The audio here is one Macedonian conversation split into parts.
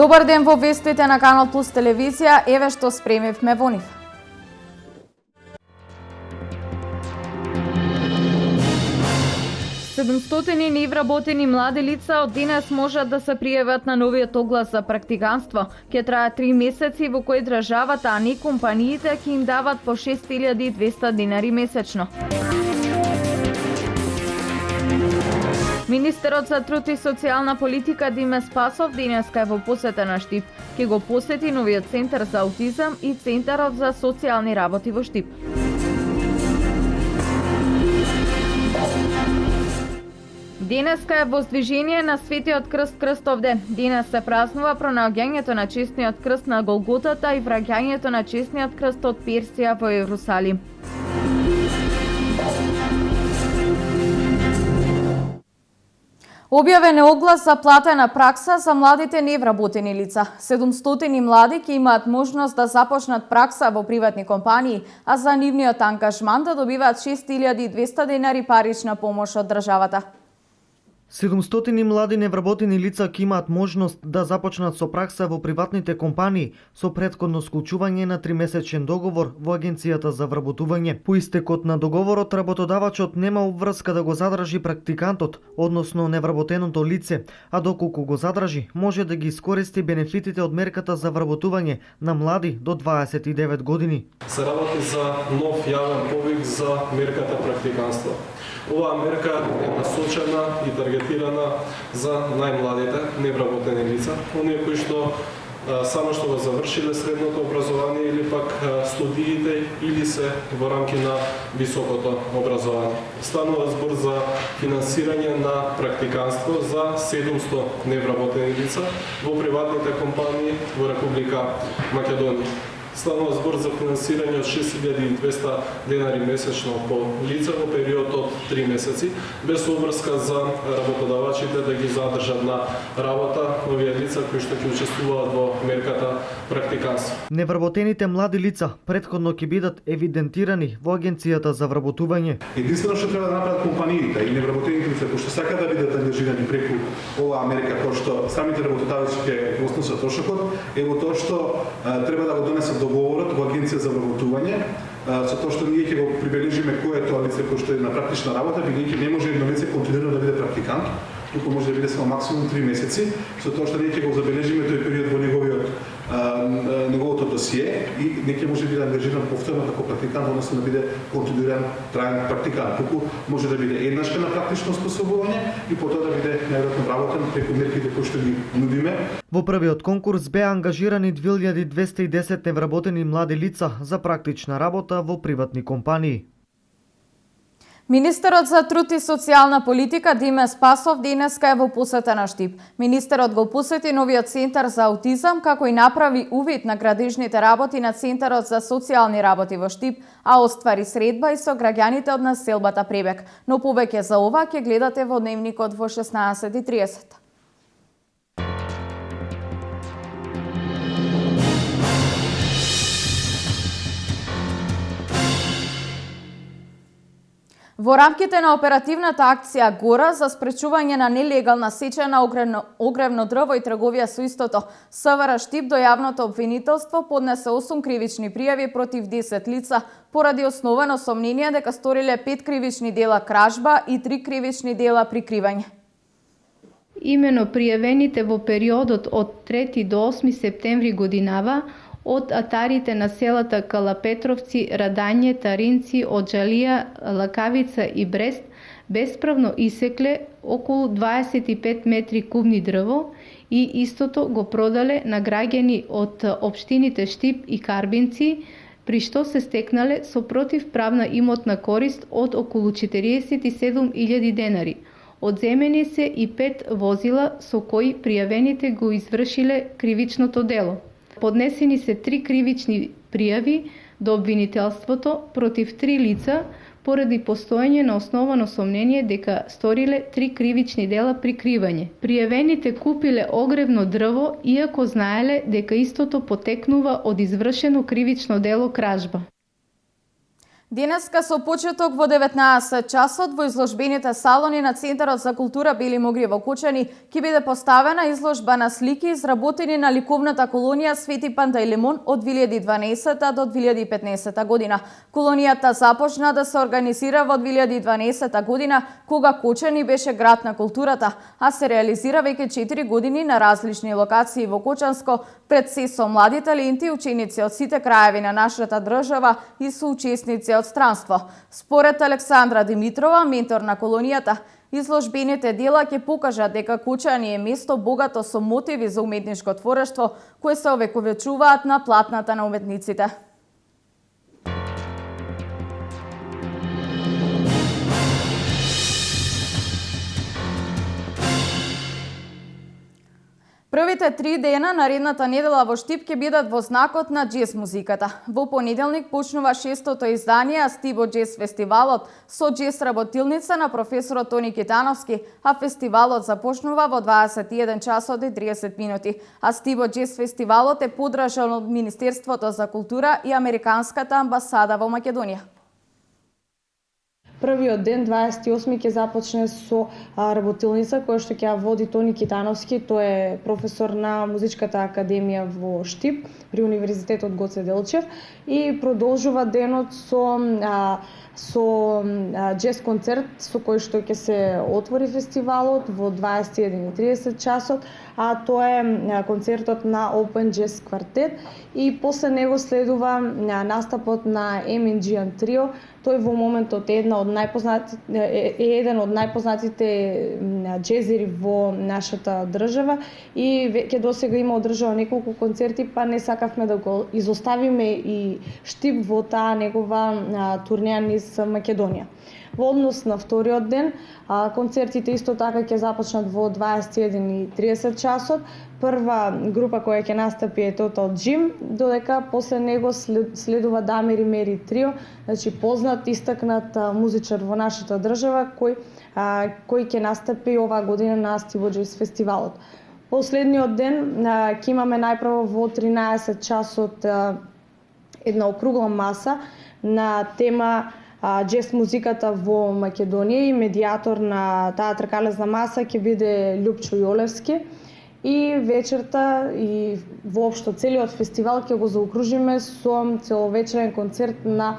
Добар ден во вестите на Канал Плюс телевизија, еве што спремивме во нив. Седумстотини невработени млади лица од денес можат да се пријават на новиот оглас за практиканство. Ќе трае 3 месеци во кои државата, а не компаниите, ќе им дават по 6200 денари месечно. Министерот за труд и социјална политика Диме Спасов денеска е во посета на Штип. Ќе го посети новиот центар за аутизам и Центарот за социјални работи во Штип. Денеска е воздвижение на Светиот крст Крстовден. Денес се празнува пронаоѓањето на честниот крст на Голготата и враќањето на честниот крст од Персија во Јерусалим. Објавен е оглас за платена пракса за младите невработени лица. 700 млади ќе имаат можност да започнат пракса во приватни компании, а за нивниот ангажман да добиваат 6200 денари парична помош од државата. 700 млади невработени лица ќе имаат можност да започнат со пракса во приватните компании со претходно склучување на 3-месечен договор во Агенцијата за вработување. По истекот на договорот, работодавачот нема обврска да го задржи практикантот, односно невработеното лице, а доколку го задржи, може да ги искористи бенефитите од мерката за вработување на млади до 29 години. Се работи за нов јавен повик за мерката практиканство. Оваа мерка е насочена и таргетирана за најмладите невработени лица, оние кои што само што го завршиле средното образование или пак студиите или се во рамки на високото образование. Станува збор за финансирање на практиканство за 700 невработени лица во приватните компании во Република Македонија. Станува збор за финансирање од 6200 денари месечно по лице во период од 3 месеци, без обврска за работодавачите да ги задржат на работа овие лица кои што ќе учествуваат во мерката практиканство. Невработените млади лица претходно ќе бидат евидентирани во Агенцијата за вработување. Единствено што треба да направат компаниите и невработените лица кои што сакаат да бидат ангажирани преку оваа мерка, кој што самите работодавци ќе го сносат трошокот, е во тоа што треба да го донесат договорот во Агенција за вработување, со тоа што ние ќе го прибележиме кој е тоа лице кој што е на практична работа, бидејќи не може едно лице континуирано да биде практикант, туку може да биде само максимум 3 месеци, со тоа што ние ќе го забележиме тој период во неговото досие и не ќе може да биде ангажиран повторно како практикант, односно да биде континуиран траен практикант, туку може да биде еднашка на практично способување и потоа да биде најверојатно вработен преку мерките кои што ги нудиме. Во првиот конкурс беа ангажирани 2210 невработени млади лица за практична работа во приватни компании. Министерот за труд и социјална политика Диме Спасов денеска е во посета на Штип. Министерот го посети новиот центар за аутизам, како и направи увид на градежните работи на Центарот за социјални работи во Штип, а оствари средба и со граѓаните од населбата Пребек. Но повеќе за ова ќе гледате во дневникот во 16:30. Во рамките на оперативната акција Гора за спречување на нелегална сеча на огревно дрво и трговија со истото, СВР Штип до јавното обвинителство поднесе 8 кривични пријави против 10 лица поради основано сомнение дека сториле 5 кривични дела кражба и 3 кривични дела прикривање. Имено пријавените во периодот од 3 до 8 септември годинава од атарите на селата Калапетровци, Радање, Таринци, Оџалија, Лакавица и Брест бесправно исекле околу 25 метри кубни дрво и истото го продале на граѓани од општините Штип и Карбинци, при што се стекнале со противправна имотна корист од околу 47.000 денари. Одземени се и 5 возила со кои пријавените го извршиле кривичното дело. Поднесени се 3 кривични пријави до обвинителството против 3 лица поради постоење на основано сомнение дека сториле 3 кривични дела прикривање. Пријавените купиле огревно дрво иако знаеле дека истото потекнува од извршено кривично дело кражба. Денеска со почеток во 19 часот во изложбените салони на Центарот за култура Бели Могри во Кочани ќе биде поставена изложба на слики изработени на ликовната колонија Свети Пантелеймон од 2012 до 2015 година. Колонијата започна да се организира во 2012 година, кога Кочани беше град на културата, а се реализира веќе 4 години на различни локации во Кочанско, пред се со млади таленти, ученици од сите краеви на нашата држава и соучесници од странство. Според Александра Димитрова, ментор на колонијата, изложбените дела ќе покажат дека Кочани е место богато со мотиви за уметничко творештво, кои се овековечуваат на платната на уметниците. Првите 3 дена наредната недела во Штип ќе бидат во знакот на џез музиката. Во понеделник почнува 6-то издание Астибо џез фестивалот со џез работилница на професорот Тони Китановски, а фестивалот започнува во 21 часот и 30 минути. Астибо џез фестивалот е подржан од Министерството за култура и Американската амбасада во Македонија. Првиот ден, 28 ќе започне со работилница која што ќе ја води Тони Китановски, тој е професор на Музичката академија во Штип при Универзитетот Гоце Делчев, и продолжува денот со џез концерт со кој што ќе се отвори фестивалот во 21:30 часот, а тоа е концертот на Open Jazz Quartet, и после него следува настапот на M&G Trio. Тој во моментот е еден од најпознатите џезери во нашата држава и веќе досега има одржал неколку концерти, па не сакавме да го изоставиме и Штип во таа негова турнеја низ Македонија. Во однос на вториот ден, концертите исто така ќе започнат во 21:30 часот. Прва група која ќе настапи е Total Jim, додека после него следува Дамир и Мери Трио, значи познат, истакнат музичар во нашата држава кој ќе настапи оваа година на Астибо џез фестивалот. Последниот ден ќе имаме најпрво во 13 часот една округла маса на тема џез музиката во Македонија, и медијатор на таа тркалезна маса ќе биде Љупчо Јолевски. И вечерта и воопшто целиот фестивал ќе го заокружиме со целовечерен концерт на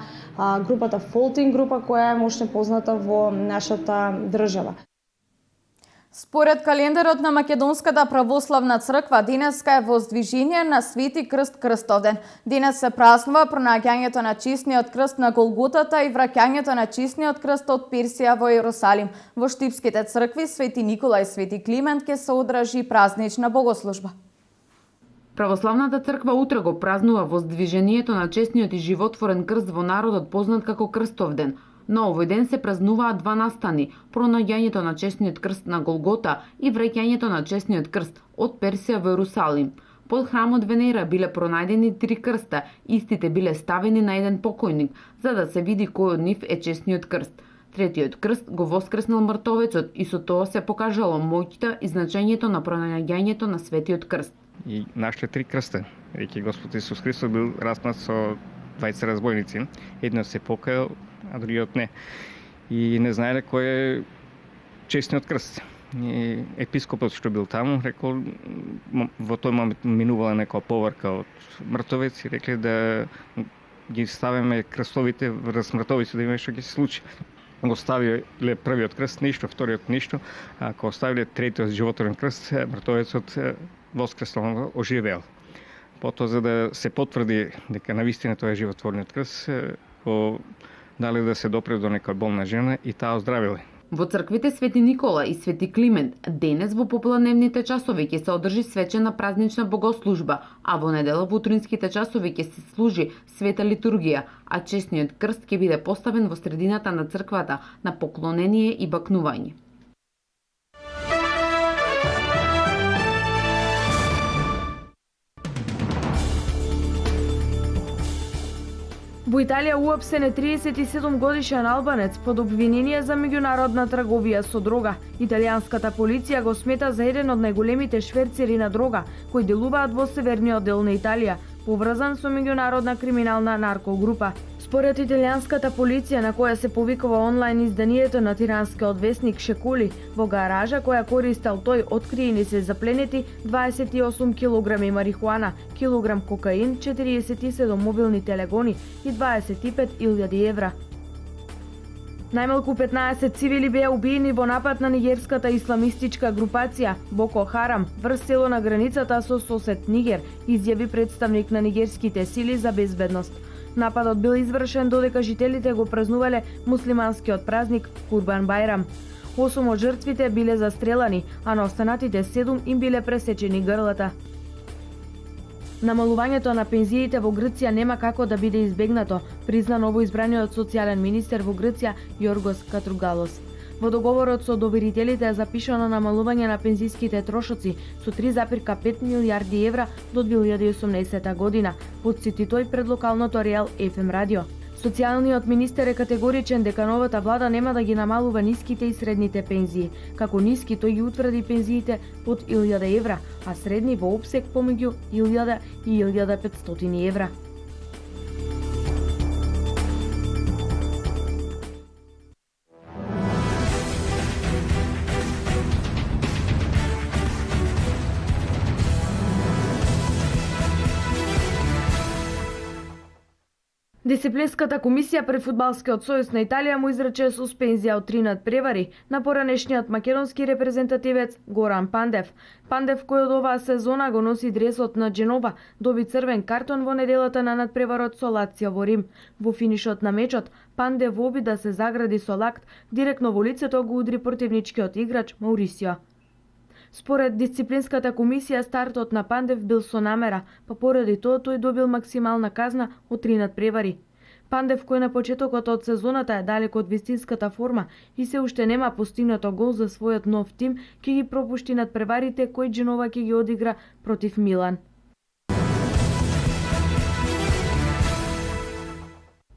групата Фолтинг група, која е мошне позната во нашата држава. Според календарот на Македонската православна црква, денеска е воздвижение на Свети Крст Крстовден. Денес се празнува пронаѓањето на чесниот крст на Голготата и враќањето на чесниот крст од Персија во Јерусалим. Во штипските цркви Свети Никола и Свети Климент ќе се одржи празнична богослужба. Православната црква утре го празнува воздвижението на чесниот и животворен крст во народот познат како Крстовден. На овој ден се празнуваат два настани: пронаѓањето на чесниот крст на Голгота и враќањето на чесниот крст од Персија во Јерусалим. Под храмот Венера биле пронајдени 3 крста, истите биле ставени на еден покојник, за да се види кој од нив е чесниот крст. Третиот крст го воскреснал мртовецот и со тоа се покажало моќта и значењето на пронаѓањето на Светиот крст. И нашите 3 крста, реки Господ Исус Христос бил распнат со 20 разбойници. Едниот се покајал, а другиот не. И не знаеле кој е честниот крст. И епископот што бил таму рекол, во тој момент минувала некоја поврка од мртовеци, рекле да ги ставиме крстовите врз мртовици, да има што ќе се случи. Го ставиле првиот крст ништо, вториот ништо, а кога оставиле третиот животворен крст, мртовецот воскреснал, оживеал. Потоа, за да се потврди дека навистина тоа е животворниот крст, го дали да се допре до некоја болна жена и таа оздравиле. Во црквите Свети Никола и Свети Климент денес во попладневните часови ќе се одржи свечена празнична богослужба, а во недела во утринските часови ќе се служи света литургија, а честниот крст ќе биде поставен во средината на црквата на поклонение и бакнување. Во Италија уапсен е 37 годишен албанец под обвинение за меѓународна трговија со дрога. Италијанската полиција го смета за еден од најголемите шверцери на дрога кои делуваат во северниот дел на Италија. поврзан со меѓународна криминална наркогрупа. Според италијанската полиција, на која се повикува онлайн изданието на тиранскиот весник Шекули, во гаража која користел тој откриени се запленети 28 килограми марихуана, килограм кокаин, 47 мобилни телегони и 25.000 евра. Најмалку 15 цивили беа убиени во напад на нигерската исламистичка групација Боко Харам врз село на границата со сосед Нигер, изјави представник на нигерските сили за безбедност. Нападот бил извршен додека жителите го празнувале муслиманскиот празник Курбан Бајрам. 8 од жртвите биле застрелани, а на останатите 7 им биле пресечени грлата. Намалувањето на пензиите во Грција нема како да биде избегнато, призна новоизбраниот социјален министер во Грција Јоргос Катругалос. Во договорот со доверителите е запишано намалување на пензиските трошоци со 3,5 милијарди евра до 2018 година, потсети тој пред локалното Реал FM радио. Социјалниот министер е категоричен дека новата влада нема да ги намалува ниските и средните пензии. Како ниски тој ги утврди пензиите под 1000 евра, а средни во опсек помеѓу 1000 и 1500 евра. Дисциплинската комисија при Фудбалскиот сојуз на Италија му изрече суспензија од 3 надпревари на поранешниот македонски репрезентативец Горан Пандев. Пандев, кој од оваа сезона го носи дресот на Дженова, доби црвен картон во неделата на надпреварот со Лацио во Рим. Во финишот на мечот, Пандев во обид да се загради со лакт, директно во лицето го удри противничкиот играч Маурисио. Според дисциплинската комисија, стартот на Пандев бил со намера, па поради тоа тој добил максимална казна од 3 надпревари. Пандев, кој на почетокот од сезоната е далеко од вистинската форма и се уште нема постигнато гол за својот нов тим, ќе ги пропушти надпреварите кои Дженова ќе ги одигра против Милан.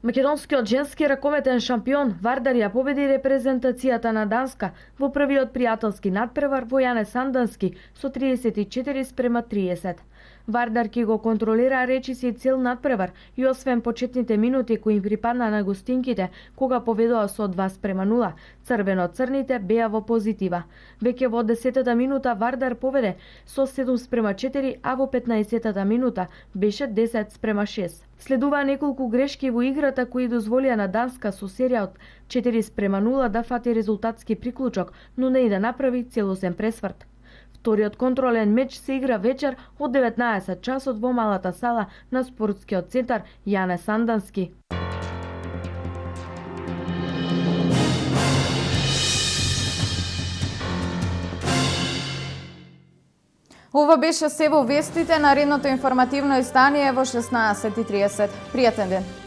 Македонскиот женски раковетен шампион Вардар ја победи репрезентацијата на Данска во првиот пријателски надпревар во Јане Сандански со 34:30. Вардар ки го контролира речиси цел надпревар и освен почетните минути кои им припадна на гостинките, кога поведоа со 2:0, црвено-црните беа во позитива. Веќе во 10-та минута Вардар поведе со 7:4, а во 15-та минута беше 10:6. Следуваа неколку грешки во играта кои дозволија на Данска со серија од 4:0 да фати резултатски приклучок, но не и да направи целосен пресврт. Вториот контролен меч се игра вечер од 19 часот во малата сала на спортскиот центар Јане Сандански. Ова беше се во вестите. Наредното информативно издание во 16:30. Пријатен ден!